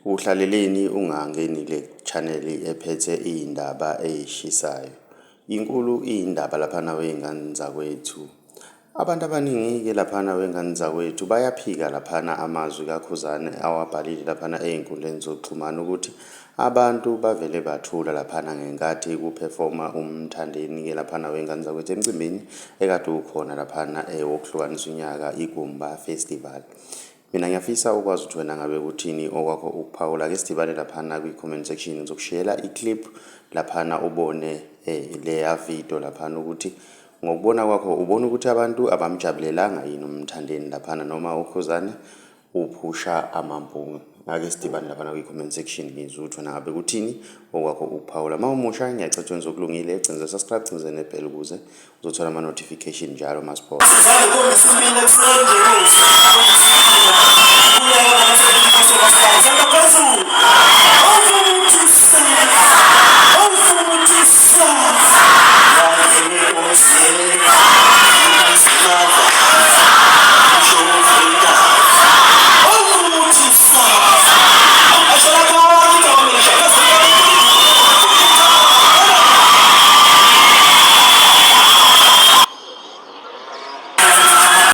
Uhlaleleni ungangeni le channel ephethe indaba ezishisayo. Inkulu indaba laphana wengane zakwethu. Abantu abaningi ke laphana wengane zakwethu bayaphika laphana amazwi kakhuzani awabhalile laphana einkundleni zokuxhumana ukuthi abantu bavele bathula laphana ngenkathi kuperforma umthandeni ke laphana wengane zakwethu emcimbini ekade ukhona laphana wokuhlukanisa unyaka igumba festival. Mina ngiyafisa ukwazi ukuthi wena ngabe uthini okwakho ukuphawula ke sidibane laphana kwi-comment section ngizokushayela i-clip laphana ubone leya video laphana ukuthi ngokubona kwakho ubona ukuthi abantu abamjabulelanga yini umthandeni laphana noma ukhuzani uphusha amampunge. Ake sidibane laphana kwi-comment section ngizwe ukuthi wena ngabe uthini okwakho ukuphawula. Mawumusha ngiyacela ngizokulungile gcina subscribe gcina nebell ukuze uzothola ama notification njalo masiphose.